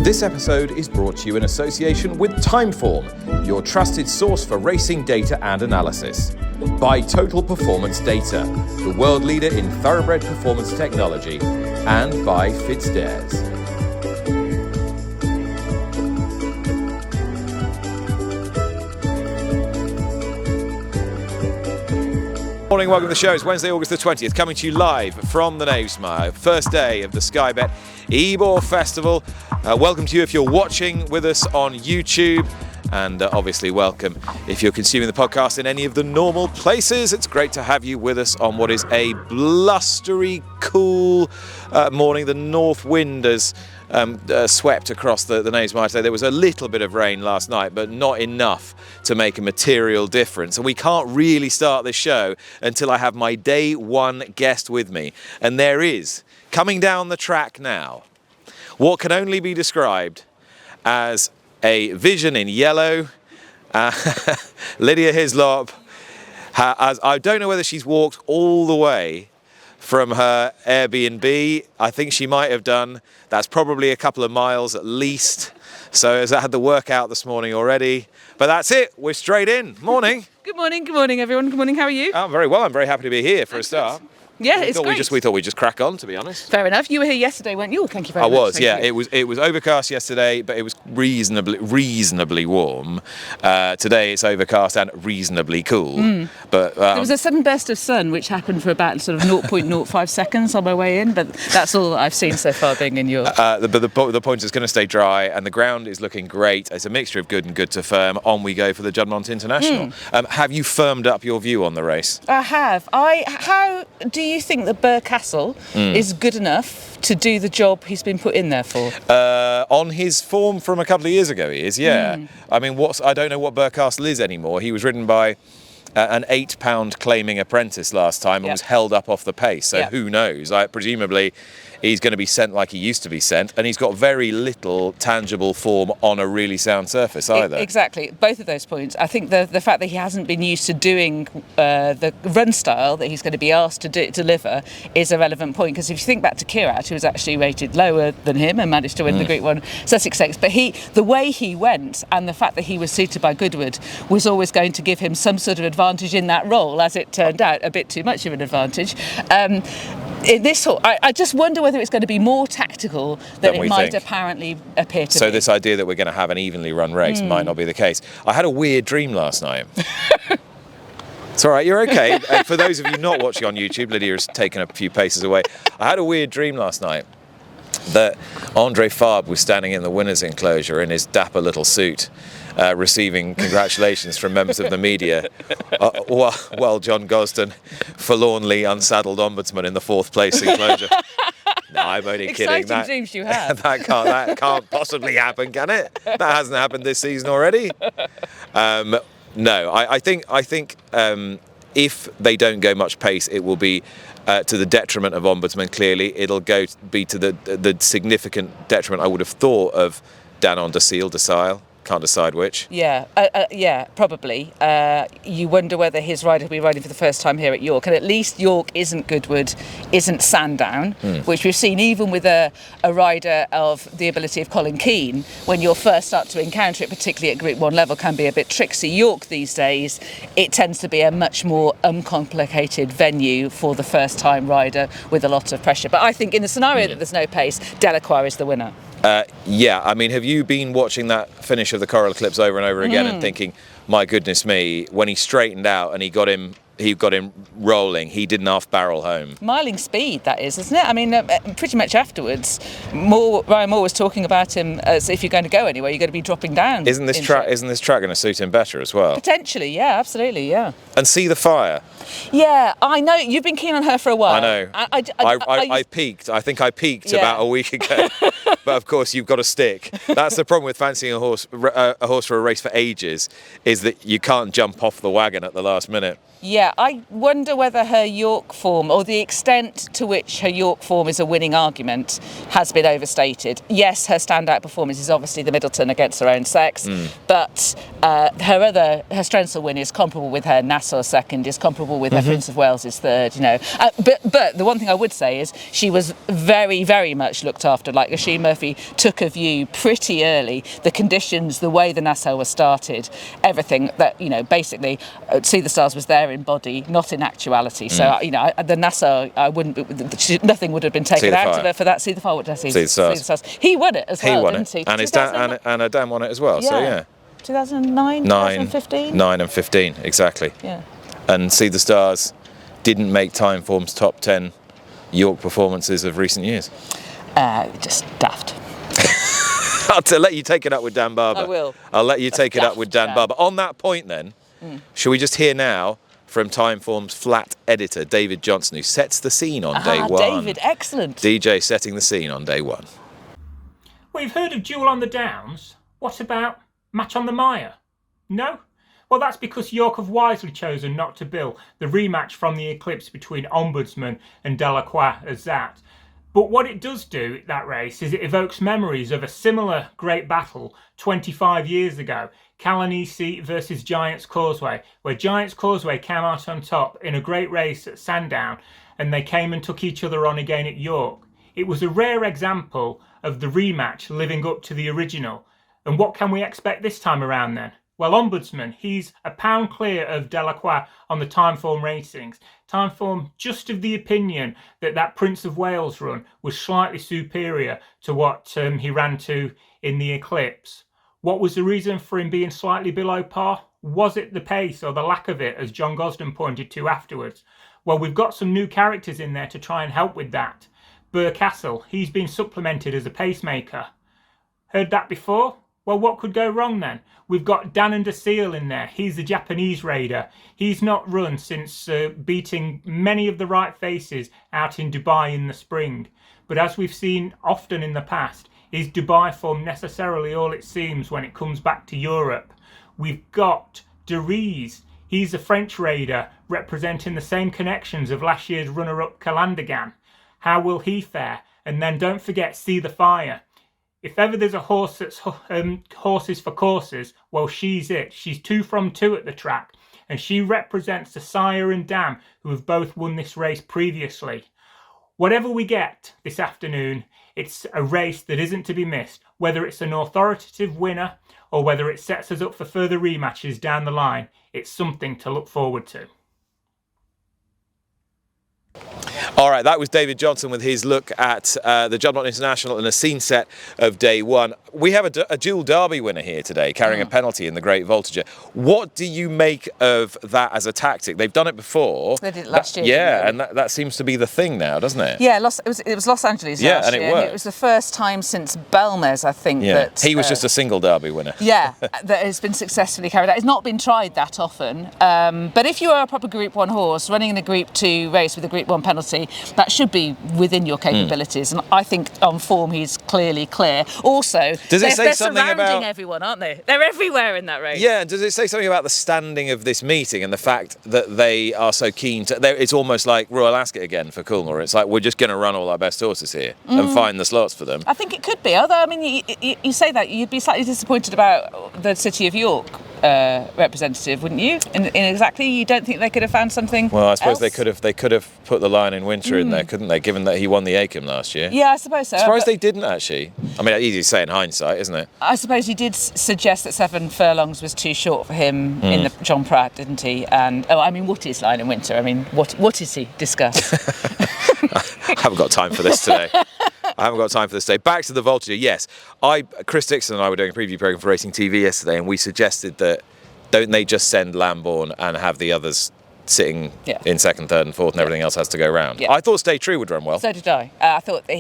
This episode is brought to you in association with Timeform, your trusted source for racing data and analysis. By Total Performance Data, the world leader in thoroughbred performance technology. And by FitzDares. Morning, welcome to the show. It's Wednesday, August the 20th, coming to you live from the Knavesmire, first day of the Sky Bet Ebor Festival. Welcome to you if you're watching with us on YouTube, and obviously welcome if you're consuming the podcast in any of the normal places. It's great to have you with us on what is a blustery, cool morning. The north wind has swept across the Knavesmire today. There was a little bit of rain last night, but not enough to make a material difference. And we can't really start this show until I have my day one guest with me. And there is, coming down the track now, what can only be described as a vision in yellow. Lydia Hislop, I don't know whether she's walked all the way from her Airbnb. I think she might have done. That's probably a couple of miles at least. So as I had the workout this morning already. But that's it. We're straight in. Morning. Good morning, everyone. Good morning. How are you? I'm very well. I'm very happy to be here for a start. Yeah, it's great. We thought we'd just crack on, to be honest. Fair enough. You were here yesterday, weren't you? Thank you very much. I was, yeah. It was overcast yesterday, but it was reasonably warm. Today it's overcast and reasonably cool. But there was a sudden burst of sun, which happened for about sort of 0.05 seconds on my way in. But that's all that I've seen so far, being in York. But the point is going to stay dry, and the ground is looking great. It's a mixture of good and good to firm. On we go for the Juddmonte International. Have you firmed up your view on the race? I have. How do you think that Burcastle is good enough to do the job he's been put in there for? On his form from a couple of years ago, he is, yeah. I mean, I don't know what Burcastle is anymore. He was ridden by an £8 claiming apprentice last time and was held up off the pace. So who knows? Presumably, he's going to be sent like he used to be sent, and he's got very little tangible form on a really sound surface either. Exactly, both of those points. I think the fact that he hasn't been used to doing the run style that he's going to be asked to deliver is a relevant point, because if you think back to Kirat, who was actually rated lower than him and managed to win the Group 1 Sussex Stakes, but the way he went and the fact that he was suited by Goodwood was always going to give him some sort of advantage in that role. As it turned out, a bit too much of an advantage. I just wonder whether it's going to be more tactical than it might apparently appear to be. So this idea that we're going to have an evenly run race might not be the case. I had a weird dream last night. It's all right, you're okay. For those of you not watching on YouTube, Lydia has taken a few paces away. I had a weird dream last night that Andre Fabre was standing in the winner's enclosure in his dapper little suit, receiving congratulations from members of the media, while John Gosden forlornly unsaddled Ombudsman in the 4th place enclosure. No, I'm only kidding. Exciting dreams you have. that can't possibly happen, can it? That hasn't happened this season already. No, I think if they don't go much pace, it will be to the detriment of Ombudsman. Clearly, it'll be to the significant detriment, I would have thought, of Danon Desile. Can't decide which. Yeah, probably. You wonder whether his rider will be riding for the first time here at York, and at least York isn't Goodwood, isn't Sandown, which we've seen even with a rider of the ability of Colin Keane. When you first start to encounter it, particularly at Group 1 level, can be a bit tricksy. York these days, it tends to be a much more uncomplicated venue for the first time rider with a lot of pressure. But I think in the scenario that there's no pace, Delacroix is the winner. I mean, have you been watching that finish of the Coral Eclipse over and over again and thinking, my goodness me, when he straightened out and he got him rolling, he didn't half barrel home. Miling speed, that is, isn't it? I mean, pretty much afterwards, Ryan Moore was talking about him as if you're going to go anywhere, you're going to be dropping down. Isn't this track going to suit him better as well? Potentially, yeah, absolutely, yeah. And See the Fire. Yeah, I know. You've been keen on her for a while. I know. I peaked. I think I peaked about a week ago. But of course, you've got to stick. That's the problem with fancying a horse for a race for ages, is that you can't jump off the wagon at the last minute. Yeah, I wonder whether her York form, or the extent to which her York form is a winning argument, has been overstated. Yes, her standout performance is obviously the Middleton against her own sex, but her strengths of win is comparable with her Nassau second, is comparable level with her Prince of Wales is third, you know. But the one thing I would say is she was very, very much looked after. Like Oisin Murphy took a view pretty early. The conditions, the way the Nassau was started, everything that, you know, basically See the Stars was there in body, not in actuality. So, you know, the Nassau, nothing would have been taken out of her for that. See the Fire, what did I say? See the Stars. He won it as well, didn't he? And his dad and her dad won it as well. Yeah. So yeah. 2009, 2015? 9 and 15, exactly. Yeah. And See the Stars didn't make Timeform's top 10 York performances of recent years. Just daft. I'll let you take it up with Dan Barber. I will. I'll let you take it up with Dan Barber. On that point then, shall we just hear now from Timeform's flat editor, David Johnson, who sets the scene on day one. David, excellent. DJ setting the scene on day one. We've heard of Duel on the Downs. What about Match on the Mire? No? Well, that's because York have wisely chosen not to bill the rematch from the Eclipse between Ombudsman and Delacroix as that. But what it does do, that race, is it evokes memories of a similar great battle 25 years ago, Calanese versus Giants Causeway, where Giants Causeway came out on top in a great race at Sandown, and they came and took each other on again at York. It was a rare example of the rematch living up to the original. And what can we expect this time around then? Well, Ombudsman, he's a pound clear of Delacroix on the Timeform ratings. Timeform just of the opinion that that Prince of Wales run was slightly superior to what he ran to in the Eclipse. What was the reason for him being slightly below par? Was it the pace or the lack of it, as John Gosden pointed to afterwards? Well, we've got some new characters in there to try and help with that. Burcastle, he's been supplemented as a pacemaker. Heard that before? Well, what could go wrong then? We've got Dan and Seal in there. He's the Japanese raider. He's not run since beating many of the right faces out in Dubai in the spring. But as we've seen often in the past, is Dubai form necessarily all it seems when it comes back to Europe? We've got De Ries. He's a French raider representing the same connections of last year's runner-up Calandagan. How will he fare? And then don't forget See the Fire. If ever there's a horse that's horses for courses, well, she's it. She's 2 from 2 at the track, and she represents the sire and dam who have both won this race previously. Whatever we get this afternoon, it's a race that isn't to be missed, whether it's an authoritative winner or whether it sets us up for further rematches down the line. It's something to look forward to. All right, that was David Johnson with his look at the Juddmonte International and a scene set of day one. We have a dual Derby winner here today, carrying a penalty in the Great Voltigeur. What do you make of that as a tactic? They've done it before. They did it last year. Yeah, and that seems to be the thing now, doesn't it? Yeah, it was Los Angeles last year. And it worked. It was the first time since Belmez, I think, that... He was just a single Derby winner. Yeah, that has been successfully carried out. It's not been tried that often. But if you are a proper Group 1 horse running in a Group 2 race with a Group 1 penalty, that should be within your capabilities. And I think on form he's clearly clear. Also, they're surrounding everyone, aren't they? They're everywhere in that race. Yeah, does it say something about the standing of this meeting and the fact that they are so keen to... It's almost like Royal Ascot again for Coolmore. It's like, we're just going to run all our best horses here and find the slots for them. I think it could be. Although, I mean, you say that, you'd be slightly disappointed about the City of York representative, wouldn't you? In exactly, you don't think they could have found something? Well, I suppose else? they could have put the Lion in Winter in there, couldn't they? Given that he won the Acomb last year. Yeah, I suppose so. Surprised they didn't actually. I mean, easy to say in hindsight, isn't it? I suppose he did suggest that 7 furlongs was too short for him in the John Pratt, didn't he? And what is Lion in Winter? I mean, what is he? Discuss. I haven't got time for this today. Back to the Voltigeur. Yes, Chris Dixon and I were doing a preview programme for Racing TV yesterday, and we suggested that don't they just send Lambourn and have the others sitting in second, third and fourth and everything else has to go round. Yeah. I thought Stay True would run well. So did I. I thought that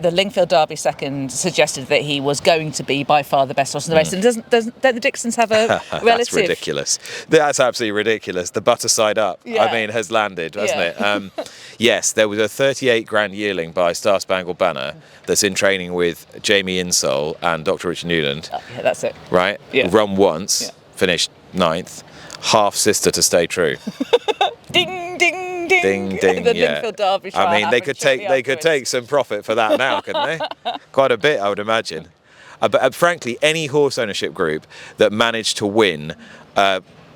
the Lingfield Derby second suggested that he was going to be by far the best horse in the race. And don't the Dixons have a relative? That's ridiculous. That's absolutely ridiculous. The butter side up, I mean, has landed, hasn't it? Yes, there was a 38 grand yearling by Star Spangled Banner that's in training with Jamie Insole and Dr. Richard Newland. Oh, yeah, that's it. Right? Yeah. Run once, finished 9th. Half sister to Stay True. Ding, ding, ding. Ding, ding, the Lingfield Derby trial. I mean, they could take some profit for that now, couldn't they? Quite a bit, I would imagine. But frankly, any horse ownership group that managed to win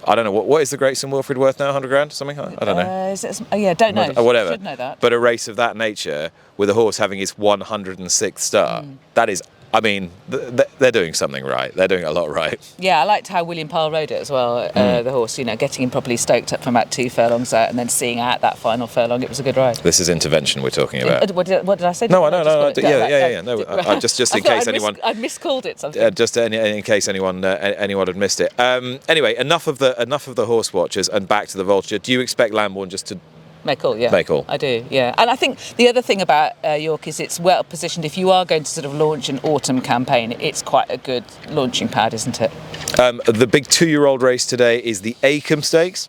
I don't know what is the Great St Wilfrid worth now, 100 grand, something? I don't know. Don't know. Or whatever. Should know that. But a race of that nature with a horse having its 106th start, that is, I mean, they're doing something right. They're doing a lot right. Yeah, I liked how William Powell rode it as well. The horse, getting him properly stoked up from about 2 furlongs out and then seeing out that final furlong. It was a good ride. This is intervention we're talking about. What did I say? No, I know. Yeah. No, just in case anyone. I miscalled it something. Just in case anyone had missed it. Anyway, enough of the horse watchers and back to the Voltigeur. Do you expect Lambourn just to make all? Yeah, make all? I do. Yeah, and I think the other thing about York is it's well positioned. If you are going to sort of launch an autumn campaign, it's quite a good launching pad, isn't it? The big 2-year-old race today is the Acomb Stakes.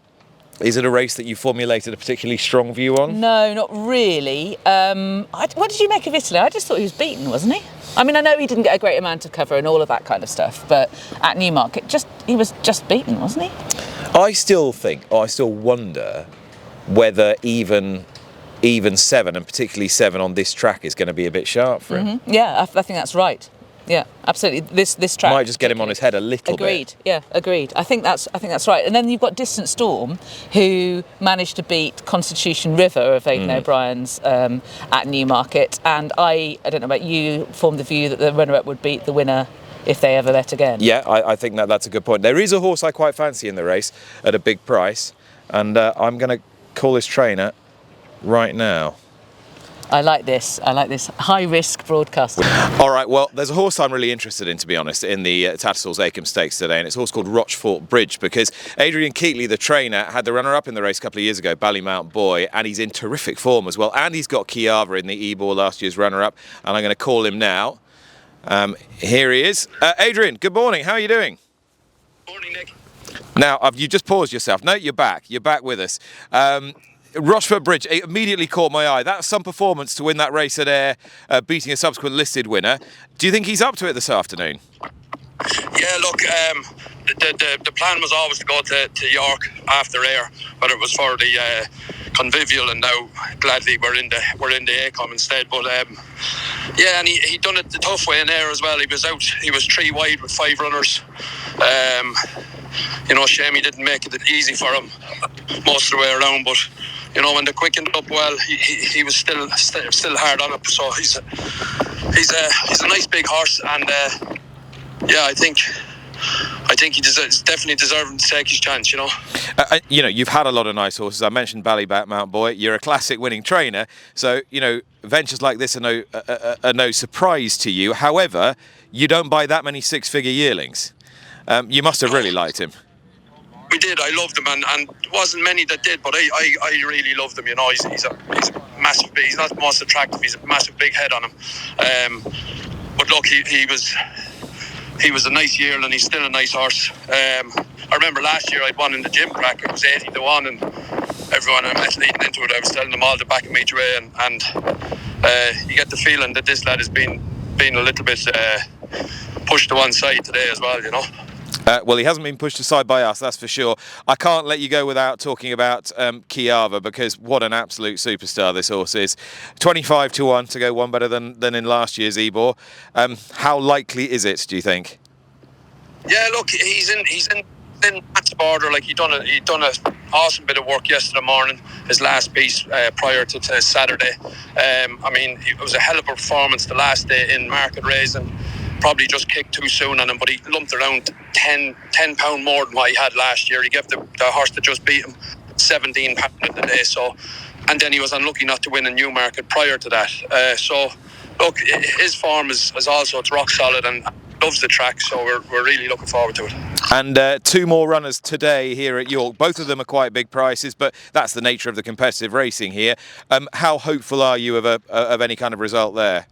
Is it a race that you formulated a particularly strong view on? No, not really. What did you make of Italy? I just thought he was beaten, wasn't he? I mean, I know he didn't get a great amount of cover and all of that kind of stuff, but at Newmarket, he was just beaten, wasn't he? I still wonder whether even 7, and particularly 7 on this track, is going to be a bit sharp for him. Yeah, I think that's right. Yeah, absolutely. This track might just get him on his head a little bit. Agreed. Yeah, agreed. I think that's right. And then you've got Distant Storm, who managed to beat Constitution River of Aidan O'Brien's at Newmarket. And I don't know about you, formed the view that the runner-up would beat the winner if they ever met again. Yeah, I think that's a good point. There is a horse I quite fancy in the race at a big price, and I'm going to call his trainer right now. I like this high-risk broadcasting. All right, well, there's a horse I'm really interested in, to be honest, in the Tattersalls Acomb Stakes today, and it's a horse called Rochefort Bridge, because Adrian Keatley, the trainer, had the runner-up in the race a couple of years ago, Ballymount Boy, and he's in terrific form as well, and he's got Chiava in the Ebor last year's runner-up, and I'm going to call him now. Here he is. Adrian, good morning. How are you doing? Morning, Nick. Now, you just paused yourself. No, you're back. You're back with us. Rochefort Bridge, it immediately caught my eye. That's some performance to win that race at Ayr, beating a subsequent listed winner. Do you think he's up to it this afternoon? Yeah, look, the plan was always to go to York after Ayr, but it was for the convivial, and now gladly we're in the Acomb instead. But yeah, and he done it the tough way in Ayr as well. He was 3 wide with 5 runners. Shame he didn't make it easy for him most of the way around, but when they quickened up well, he was still hard on it. So he's a nice big horse, and yeah, I think he definitely deserving to take his chance. You've had a lot of nice horses. I mentioned Ballymount Boy. You're a classic winning trainer, so ventures like this are no surprise to you. However, you don't buy that many 6-figure yearlings. You must have really liked him. We did. I loved him, and wasn't many that did, but I really loved him. He's a massive. He's not the most attractive. He's a massive big head on him. But look, he was a nice yearling. He's still a nice horse. I remember last year I'd won in the gym crack. It was 80-1, and everyone I met leading into it, I was telling them all to back me away, and you get the feeling that this lad has been a little bit pushed to one side today as well. Well, he hasn't been pushed aside by us, that's for sure. I can't let you go without talking about Chiava, because what an absolute superstar this horse is. 25-1 to go one better than in last year's Ebor. How likely is it, do you think? Yeah, look, he's in Matt's border. Like he done a awesome bit of work yesterday morning. His last piece prior to Saturday. It was a hell of a performance the last day in Market Raising. Probably just kicked too soon on him, but he lumped around 10 pound more than what he had last year. He gave the horse that just beat him 17 pound in the day. So, and then he was unlucky not to win in Newmarket prior to that. So, look, his form is also, it's rock solid, and loves the track. So we're really looking forward to it. And 2 more runners today here at York. Both of them are quite big prices, but that's the nature of the competitive racing here. How hopeful are you of any kind of result there?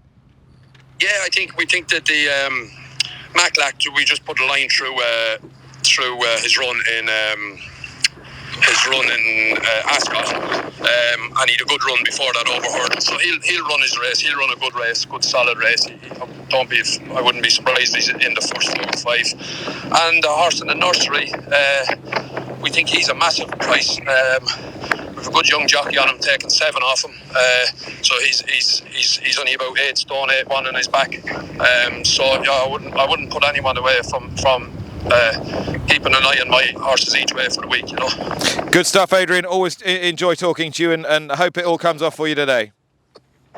Yeah, we think that the Maclac, we just put a line through his run in Ascot, and he had a good run before that over hurdle. So he'll run his race. He'll run a good race, good solid race. I wouldn't be surprised he's in the first 4 or 5. And the horse in the nursery, we think he's a massive price. We've a good young jockey on him, taking 7 off him. So he's only about 8 stone, 8-1 on his back. So yeah, I wouldn't put anyone away from keeping an eye on my horses each way for the week, you know. Good stuff, Adrian. Always enjoy talking to you, and hope it all comes off for you today.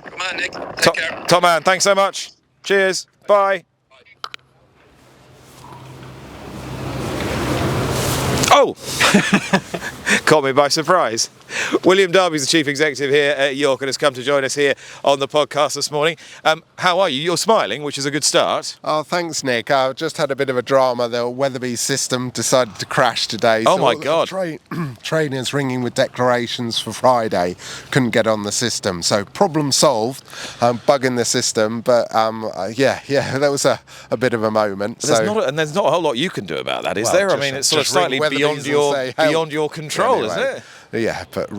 Come on, Nick. Take care. Top man, thanks so much. Cheers. Bye. Oh! Caught me by surprise. William Derby's the Chief Executive here at York and has come to join us here on the podcast this morning. How are you? You're smiling, which is a good start. Oh, thanks, Nick. I just had a bit of a drama. The Weatherby system decided to crash today. Oh, my God. Trainers ringing with declarations for Friday couldn't get on the system. So problem solved. Bugging the system. But, yeah, that was a bit of a moment. There's not a whole lot you can do about that, is there? I mean, it's sort of slightly beyond your control, anyway. isn't it? Yeah, but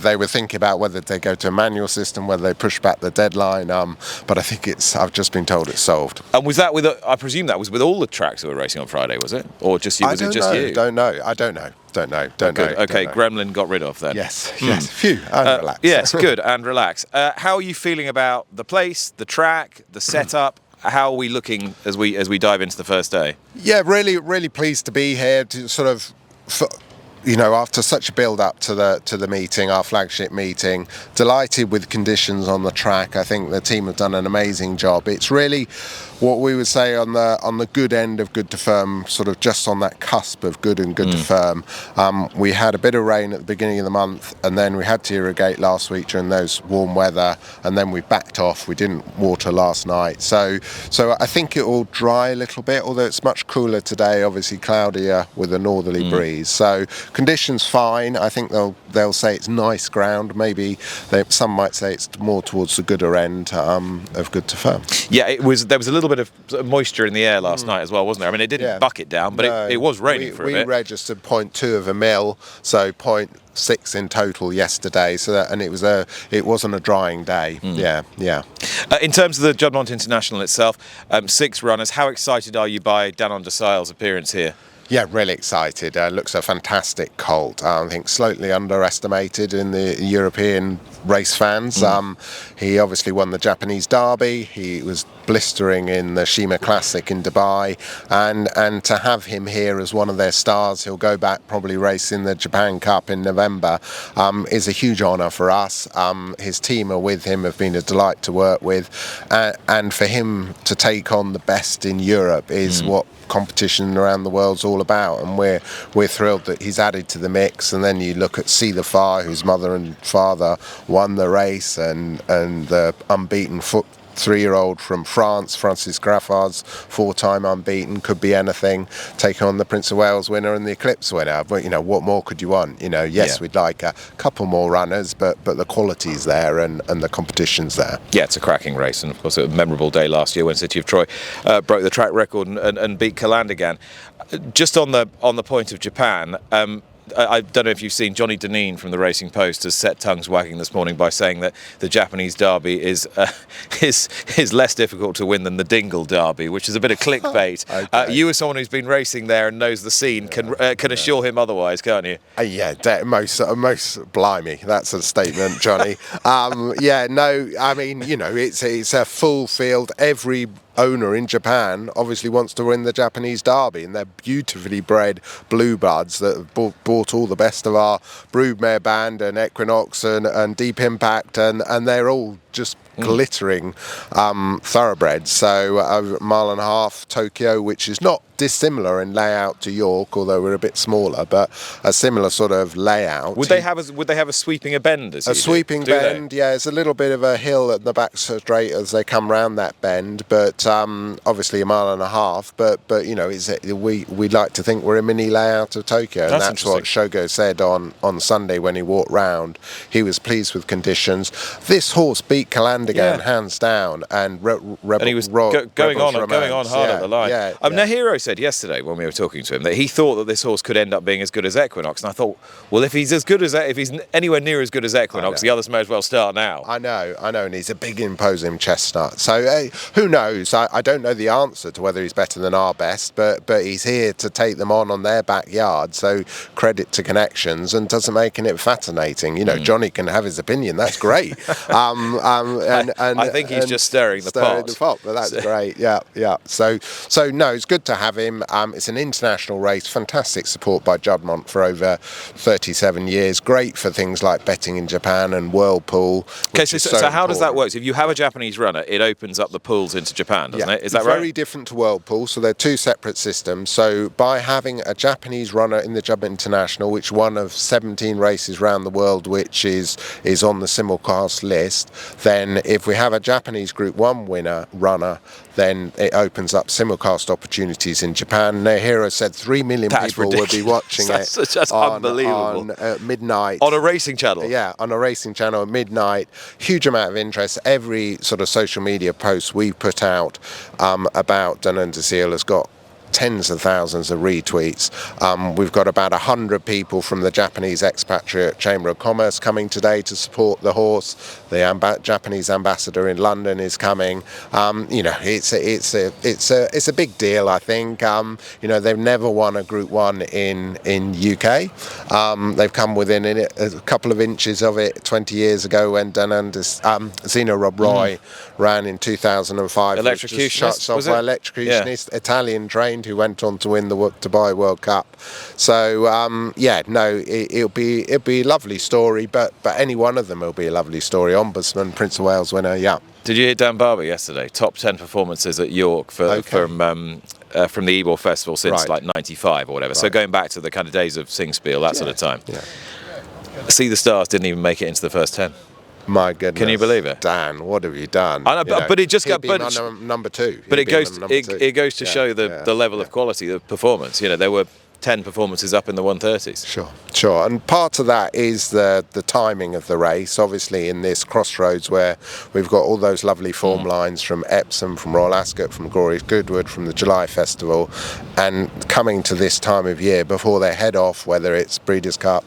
they were thinking about whether they go to a manual system, whether they push back the deadline. But I think I've just been told it's solved. And was that I presume that was with all the tracks that were racing on Friday, was it? Or just you? Was it just you? Don't know. Don't know. Okay, Gremlin got rid of then. Yes. Phew. And relax. Yes, good, and relax. How are you feeling about the place, the track, the setup? How are we looking as we dive into the first day? Yeah, really, really pleased to be here to sort of. After such a build-up to the meeting, our flagship meeting, delighted with conditions on the track. I think the team have done an amazing job. It's really what we would say on the good end of good to firm, sort of just on that cusp of good and good to firm. We had a bit of rain at the beginning of the month, and then we had to irrigate last week during those warm weather, and then we backed off. We didn't water last night, so I think it will dry a little bit, although it's much cooler today, obviously cloudier with a northerly breeze. So conditions fine. I think they'll say it's nice ground. Maybe some might say it's more towards the gooder end of good to firm. Yeah, there was a little bit of moisture in the air last night as well, wasn't there? I mean, it didn't bucket down, but it was raining for a bit. We registered 0.2 of a mil, so 0.6 in total yesterday. It wasn't a drying day. Yeah. In terms of the Juddmonte International itself, 6 runners. How excited are you by Danon de Sailly's appearance here? Yeah, really excited. Looks a fantastic colt. I think slightly underestimated in the European race fans. He obviously won the Japanese Derby. He was blistering in the Shima Classic in Dubai, and to have him here as one of their stars, he'll go back probably race in the Japan Cup in November, is a huge honour for us. His team are with him, have been a delight to work with, and for him to take on the best in Europe is what competition around the world's all about, and we're thrilled that he's added to the mix. And then you look at See the Fire, whose mother and father won the race, and the unbeaten 3-year-old from France, Francis Graffard's 4-time unbeaten, could be anything, taking on the Prince of Wales winner and the Eclipse winner. But what more could you want? We'd like a couple more runners, but the quality's there and the competition's there. Yeah, it's a cracking race, and of course a memorable day last year when City of Troy broke the track record and beat Calandigan. Just on the point of Japan, I don't know if you've seen Johnny Deneen from the Racing Post has set tongues wagging this morning by saying that the Japanese Derby is less difficult to win than the Dingle Derby, which is a bit of clickbait. Okay. You, as someone who's been racing there and knows the scene, can assure him otherwise, can't you? Most blimey, that's a statement, Johnny. It's a full field. Every owner in Japan obviously wants to win the Japanese Derby, and they're beautifully bred blue buds that have bought all the best of our broodmare band and Equinox and Deep Impact, and they're all just glittering thoroughbreds. So a mile and a half Tokyo, which is not dissimilar in layout to York, although we're a bit smaller, but a similar sort of layout. Would they have a sweeping bend? A sweeping bend, yeah. It's a little bit of a hill at the back straight as they come round that bend, but obviously a mile and a half. But we like to think we're a mini layout of Tokyo, and that's what Shogo said on Sunday when he walked round. He was pleased with conditions. This horse beat Calandigan hands down, and and he was going on hard at the line. Nahiro said yesterday when we were talking to him that he thought that this horse could end up being as good as Equinox, and I thought, well, if he's anywhere near as good as Equinox, the others may as well start now. I know, and he's a big imposing chestnut. So who knows? I don't know the answer to whether he's better than our best, but he's here to take them on their backyard. So credit to connections, and doesn't make it fascinating. Johnny can have his opinion. That's great. I think he's just stirring the pot. But that's great. Yeah. So no, it's good to have him. It's an international race. Fantastic support by Juddmonte for over 37 years. Great for things like betting in Japan and Whirlpool. Okay, so how does that work? So if you have a Japanese runner, it opens up the pools into Japan, doesn't it? Is that right? Very different to Whirlpool. So they're two separate systems. So by having a Japanese runner in the Juddmonte International, which one of 17 races around the world, which is on the simulcast list, then if we have a Japanese Group 1 runner, then it opens up simulcast opportunities in Japan. Nehiro said 3 million people will be watching it. That's unbelievable. On midnight. On a racing channel? Yeah, on a racing channel at midnight. Huge amount of interest. Every sort of social media post we put out about Danon has got tens of thousands of retweets. We've got about 100 people from the Japanese Expatriate Chamber of Commerce coming today to support the horse. The Japanese ambassador in London is coming. It's a big deal, I think. They've never won a Group 1 in UK. They've come within a couple of inches of it 20 years ago when Zeno Rob Roy ran in 2005. Electrocutionist, was it? Electrocutionist, yeah. Italian trained, who went on to win the Dubai World Cup. So it'll be a lovely story, but any one of them will be a lovely story. Ombudsman, Prince of Wales winner, yeah. Did you hear Dan Barber yesterday? Top 10 performances at York from the Ebor Festival since like 95 or whatever. Right. So going back to the kind of days of Singspiel, that sort of time. Yeah. See the Stars didn't even make it into the first 10. My goodness. Can you believe it? Dan, what have you done? I know, but it just got number 2. But it goes to show the level of quality, the performance. There were 10 performances up in the 130s. Sure. And part of that is the timing of the race. Obviously, in this crossroads where we've got all those lovely form lines from Epsom, from Royal Ascot, from Glorious Goodwood, from the July Festival, and coming to this time of year before they head off, whether it's Breeders' Cup,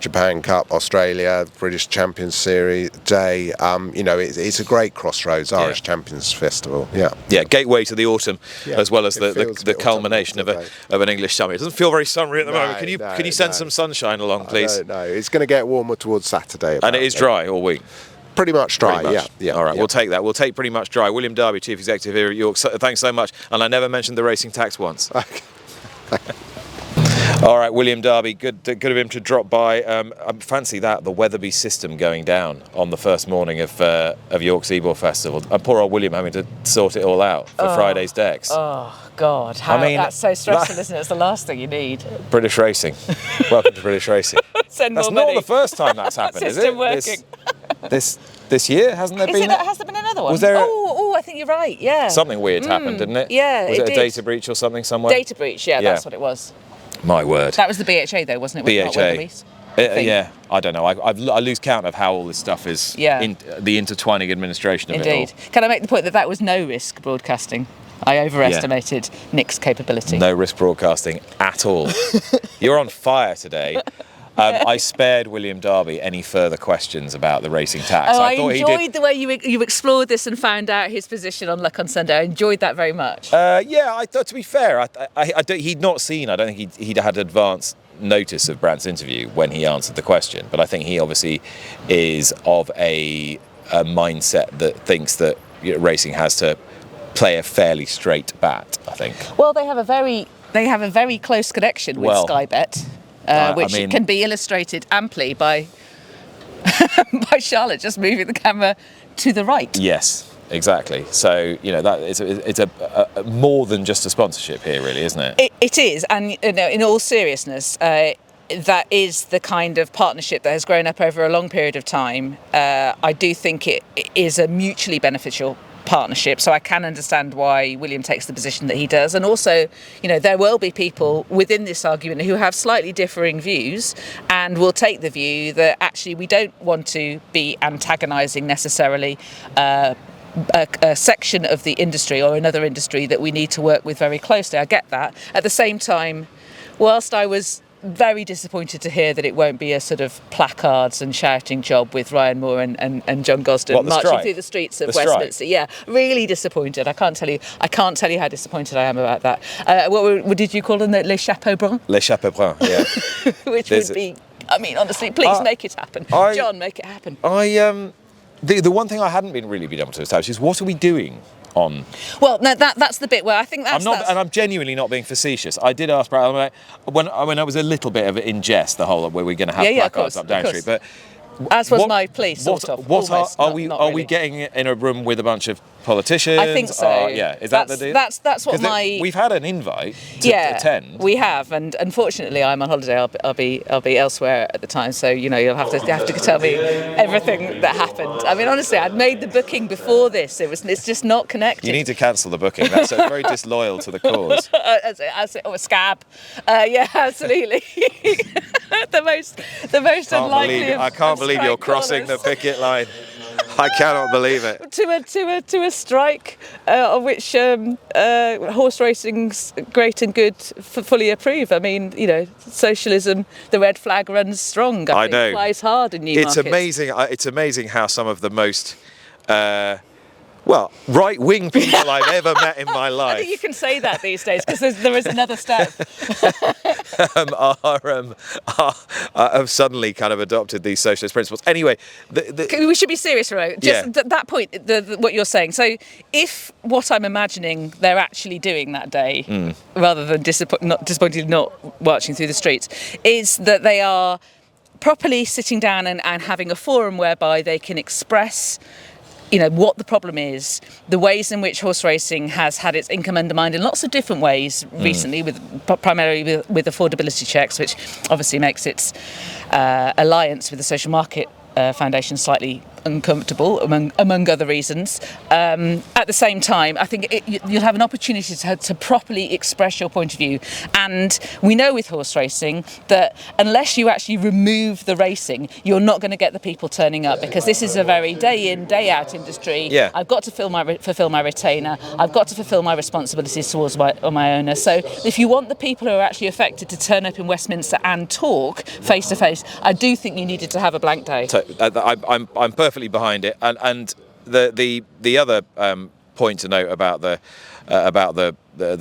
Japan Cup, Australia, British Champions Series Day, it's a great crossroads, Irish Champions Festival. Yeah, gateway to the autumn, as well as the culmination of an English summer. It doesn't feel very summery at the moment. Can you send some sunshine along, please? No, it's going to get warmer towards Saturday. And it is dry all week. Pretty much dry, yeah. All right, we'll take that. We'll take pretty much dry. William Derby, Chief Executive here at York. Thanks so much. And I never mentioned the racing tax once. All right, William Derby, good of him to drop by. I fancy that, the Weatherby system going down on the first morning of York's Ebor Festival. And poor old William having to sort it all out for Friday's decks. Oh, God. That's so stressful, isn't it? It's the last thing you need. British racing. Welcome to British racing. Send that's more not money. The first time that's happened, is it? System working. This year, hasn't there been? Has there been another one? Was there? I think you're right. Yeah. Something weird happened, didn't it? Yeah, Was it a data breach or something somewhere? Data breach. Yeah, that's what it was. My word. That was the BHA though, wasn't it? BHA. I don't know. I lose count of how all this stuff is. In the intertwining administration of it all. Indeed. Can I make the point that was no risk broadcasting? I overestimated Nick's capability. No risk broadcasting at all. You're on fire today. I spared William Derby any further questions about the racing tax. I enjoyed the way you explored this and found out his position on Luck on Sunday. I enjoyed that very much. I thought, to be fair, he'd not seen. I don't think he'd had advance notice of Brandt's interview when he answered the question. But I think he obviously is of a mindset that thinks that racing has to play a fairly straight bat, I think. Well, they have a very close connection with Sky Bet. Which can be illustrated amply by Charlotte just moving the camera to the right. Yes, exactly. So that it's a more than just a sponsorship here, really, isn't it? It is, and in all seriousness, that is the kind of partnership that has grown up over a long period of time. I do think it is a mutually beneficial partnership, so I can understand why William takes the position that he does. And also, there will be people within this argument who have slightly differing views and will take the view that actually we don't want to be antagonising necessarily a section of the industry or another industry that we need to work with very closely. I get that. At the same time, whilst I was very disappointed to hear that it won't be a sort of placards and shouting job with Ryan Moore and John Gosden marching through the streets of Westminster. Yeah, really disappointed. I can't tell you how disappointed I am about that. What did you call them? Les chapeaux bruns? Les chapeaux bruns, yeah. Which would be, honestly, please make it happen. John, make it happen. the one thing I hadn't been able to establish is what are we doing on? Well, no, that's the bit where I think that's... And I'm genuinely not being facetious. I did ask Brad, when I was a little bit of it in jest, the whole where we're going to have placards up Down Street, but as was my plea, sort of. Are we getting in a room with a bunch of politicians? I think so. Is that the deal? That's what we've had an invite to attend. We have, and unfortunately, I'm on holiday. I'll be elsewhere at the time, so you'll have to tell me everything that happened. I mean, honestly, I'd made the booking before this. It's just not connected. You need to cancel the booking. That's very disloyal to the cause. A scab. Yeah, absolutely. the most unlikely. I can't believe you're crossing the picket line. I cannot believe it. To a strike of which horse racing's great and good, fully approve. I mean, socialism, the red flag runs strong. I think flies hard in Newmarket. It's amazing how some of the most right-wing people I've ever met in my life. I think you can say that these days because there is another step. Have suddenly kind of adopted these socialist principles. Anyway, we should be serious, Ro. Just that point, what you're saying. So, if what I'm imagining they're actually doing that day, rather than disappointingly not marching through the streets, is that they are properly sitting down and having a forum whereby they can express what the problem is, the ways in which horse racing has had its income undermined in lots of different ways recently, primarily with affordability checks, which obviously makes its alliance with the Social Market Foundation slightly uncomfortable, among other reasons. At the same time, I think you'll have an opportunity to properly express your point of view. And we know with horse racing that unless you actually remove the racing, you're not going to get the people turning up, because this is a very day in, day out industry. Yeah. I've got to fulfill my retainer. I've got to fulfill my responsibilities towards my owner. So if you want the people who are actually affected to turn up in Westminster and talk face to face, I do think you needed to have a blank day. So, I'm perfectly behind it, and the other point to note about the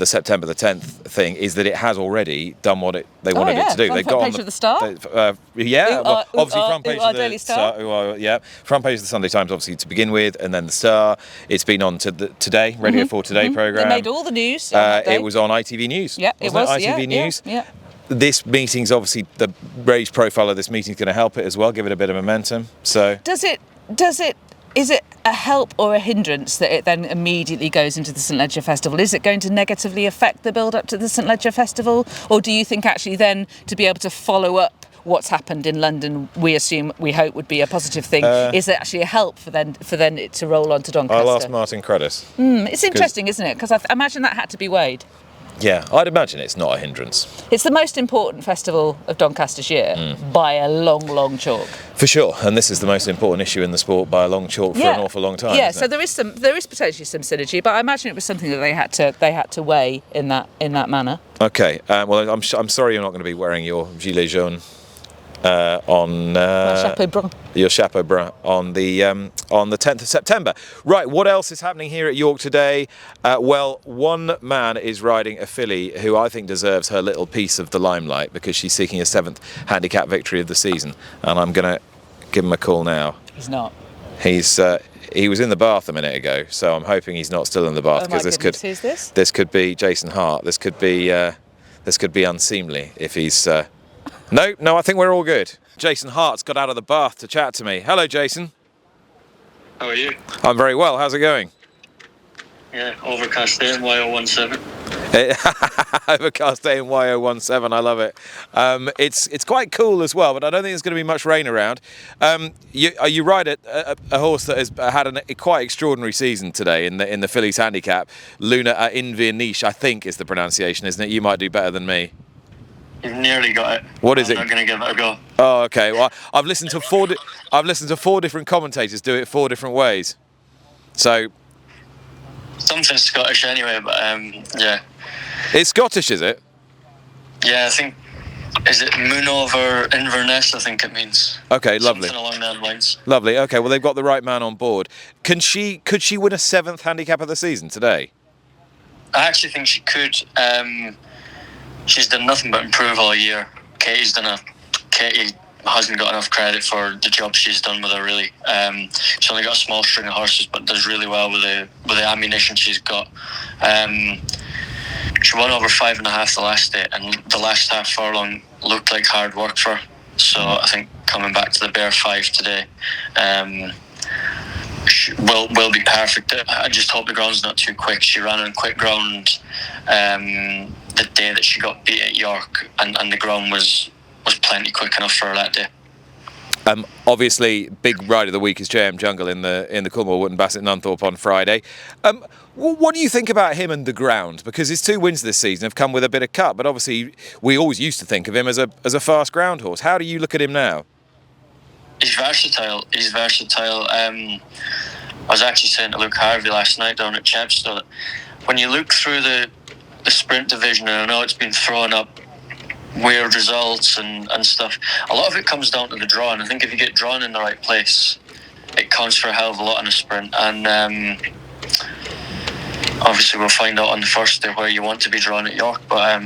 September the 10th thing is that it has already done what they wanted it to do. They got front page of the Star. Obviously front page of the Daily Star. Front page of the Sunday Times, obviously to begin with, and then the Star. It's been on to the Today Radio 4 Today programme. They made all the news. On that day. It was on ITV News. Yeah, it was. ITV News. Yeah. This meeting's obviously, the raised profile of this meeting is going to help it as well, give it a bit of momentum. So is it a help or a hindrance that it then immediately goes into the St Leger Festival? Is it going to negatively affect the build up to the St Leger Festival, or do you think actually then to be able to follow up what's happened in London, we hope would be a positive thing? Is it actually a help for then it to roll on to Doncaster? I'll ask Martin Credis. It's interesting, isn't it? Because I imagine that had to be weighed. Yeah, I'd imagine it's not a hindrance. It's the most important festival of Doncaster's year by a long, long chalk. For sure, and this is the most important issue in the sport by a long chalk for an awful long time. Yeah, so there is potentially some synergy, but I imagine it was something that they had to weigh in that manner. Okay, well, I'm sorry you're not going to be wearing your gilet jaune on chapeau brun. Your chapeau brun on the 10th of September. Right, what else is happening here at York today? Well, one man is riding a filly who I think deserves her little piece of the limelight because she's seeking a 7th handicap victory of the season, and I'm going to give him a call now. He's not. He was in the bath a minute ago, so I'm hoping he's not still in the bath, because Who's this? This could be Jason Hart. This could be unseemly if he's. No, I think we're all good. Jason Hart's got out of the bath to chat to me. Hello, Jason. How are you? I'm very well. How's it going? Yeah, overcast day in YO17. Overcast day in YO17. I love it. It's quite cool as well, but I don't think there's going to be much rain around. You ride a horse that has had a quite extraordinary season today in the Fillies handicap. Luna Inverniche, I think is the pronunciation, isn't it? You might do better than me. You've nearly got it. What is it? I'm not going to give it a go. Oh, okay. Well, I've listened to four different commentators do it 4 different ways. So something Scottish anyway, but yeah. It's Scottish, is it? Yeah, I think. Is it Moonover Inverness? I think it means. Okay, lovely. Something along those lines. Lovely. Okay, well they've got the right man on board. Could she win a 7th handicap of the season today? I actually think she could. She's done nothing but improve all year. Katie hasn't got enough credit for the job she's done with her, really. She's only got a small string of horses, but does really well with the ammunition she's got. She won over 5.5 the last day, and the last half furlong looked like hard work for her. So I think coming back to the bare 5 today will be perfect. I just hope the ground's not too quick. She ran on quick ground the day that she got beat at York, and the ground was plenty quick enough for her that day. Obviously, big ride of the week is JM Jungle in the Coolmore Wootton Bassett Nunthorpe on Friday. What do you think about him and the ground? Because his 2 wins this season have come with a bit of cut, but obviously we always used to think of him as a fast ground horse. How do you look at him now? He's versatile. I was actually saying to Luke Harvey last night down at Chepstow that when you look through the sprint division, and I know it's been throwing up weird results and stuff, a lot of it comes down to the draw, and I think if you get drawn in the right place, it counts for a hell of a lot in a sprint. And obviously we'll find out on the first day where you want to be drawn at York, but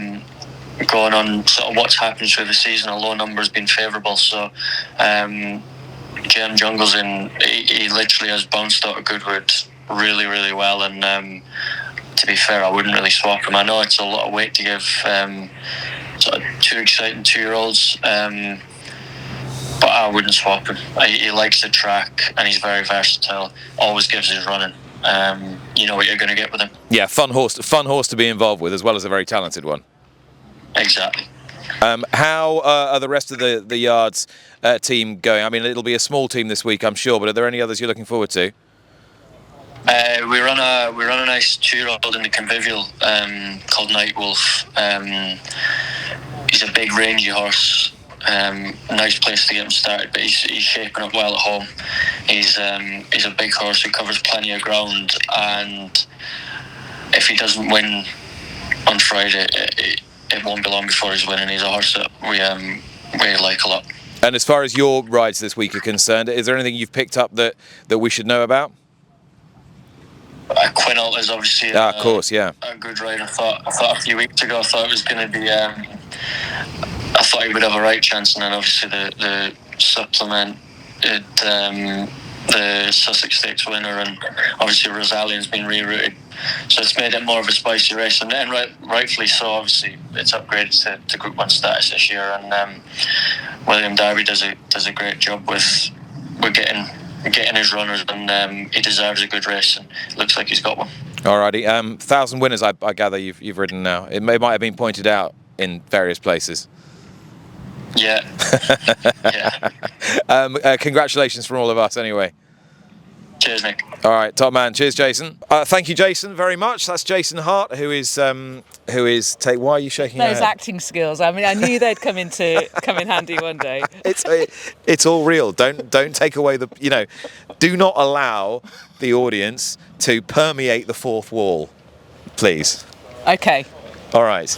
going on sort of what's happened through the season, a low number has been favourable. So JM Jungle's he literally has bounced out of Goodwood really, really well, and to be fair, I wouldn't really swap him. I know it's a lot of weight to give sort of 2 exciting 2-year-olds, but I wouldn't swap him. He likes the track, and he's very versatile, always gives his running. You know what you're going to get with him. Yeah, fun horse to be involved with, as well as a very talented one. Exactly. How are the rest of the Yards team going? I mean, it'll be a small team this week, I'm sure, but are there any others you're looking forward to? We run a nice 2-year-old in the Convivial called Nightwolf. He's a big rangy horse. Nice place to get him started, but he's shaping up well at home. He's a big horse who covers plenty of ground, and if he doesn't win on Friday, it won't be long before he's winning. He's a horse that we like a lot. And as far as your rides this week are concerned, is there anything you've picked up that we should know about? Qinault is obviously of course, yeah, a good ride. I thought a few weeks ago it was going to be. I thought he would have a right chance, and then obviously the supplement, the Sussex Stakes winner, and obviously Rosalian's been rerouted, so it's made it more of a spicy race, and then rightfully so. Obviously, it's upgraded to Group 1 status this year, and William Derby does a great job with getting his runners, and he deserves a good race, and it looks like he's got one. Alrighty, 1,000 winners I gather you've ridden now. It might have been pointed out in various places. Yeah. Yeah. Congratulations from all of us anyway. Cheers, Nick. All right, top man. Cheers, Jason. Thank you, Jason, very much. That's Jason Hart, who is. Why are you shaking your head? Those acting skills. I mean, I knew they'd come in handy one day. It's all real. Don't take away the. Do not allow the audience to permeate the fourth wall, please. Okay. All right.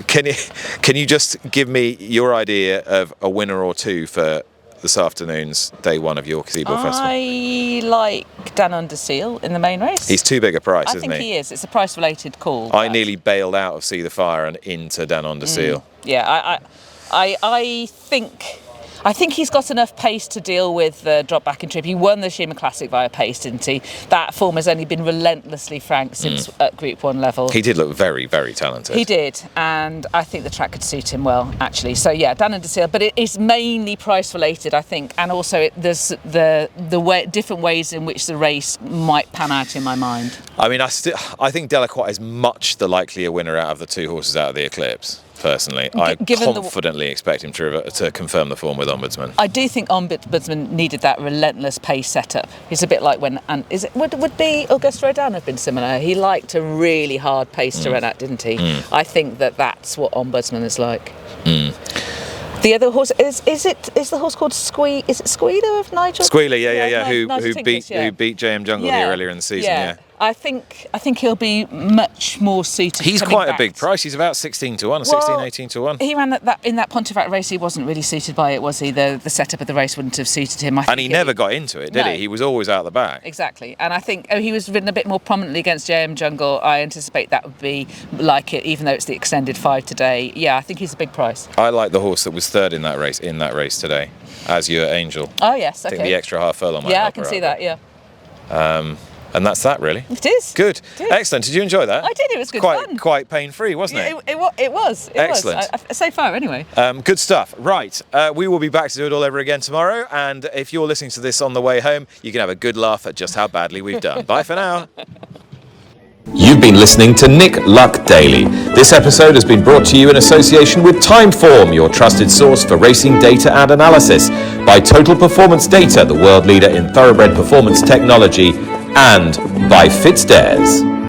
Can you just give me your idea of a winner or two for this afternoon's day 1 of York's Ebor Festival? I like Dan Underseal in the main race. He's too big a price, isn't he? I think he is. It's a price-related call. I nearly bailed out of See the Fire and into Dan Underseal. Yeah, I think he's got enough pace to deal with the drop back in trip. He won the Shima Classic via pace, didn't he? That form has only been relentlessly frank since at Group 1 level. He did look very, very talented. He did, and I think the track could suit him well, actually. So yeah, Dan Underseal, but it is mainly price related, I think, and also there's the different ways in which the race might pan out in my mind. I mean, I think Delacroix is much the likelier winner out of the 2 horses out of the Eclipse. Personally, I confidently expect him to confirm the form with Ombudsman. I do think Ombudsman needed that relentless pace setup. He's a bit like when, and would be Auguste Rodin have been similar? He liked a really hard pace to run at, didn't he? I think that's what Ombudsman is like. The other horse is the horse called Is it Squealer of Nigel? Squealer, yeah. Who beat JM Jungle here earlier in the season? Yeah. I think he'll be much more suited. He's coming quite back. a big price. He's about 16 to 1, 16, 18 to 1. He ran in that Pontefract race. He wasn't really suited by it, was he? The setup of the race wouldn't have suited him. And he never got into it, did he? He was always out the back. Exactly. And I think he was ridden a bit more prominently against JM Jungle. I anticipate that would be like it, even though it's the extended 5 today. Yeah, I think he's a big price. I like the horse that was third in that race today, Azure Angel. Oh yes, I okay. think the extra half furlong might Yeah, I help can her see out that. Yeah. there. And that's that, really. It is. Good. It is. Excellent. Did you enjoy that? I did. It was good fun. Quite pain-free, wasn't it? It was. Excellent. So far, anyway. Good stuff. Right. We will be back to do it all over again tomorrow. And if you're listening to this on the way home, you can have a good laugh at just how badly we've done. Bye for now. You've been listening to Nick Luck Daily. This episode has been brought to you in association with Timeform, your trusted source for racing data and analysis, by Total Performance Data, the world leader in thoroughbred performance technology, and by FitzDares.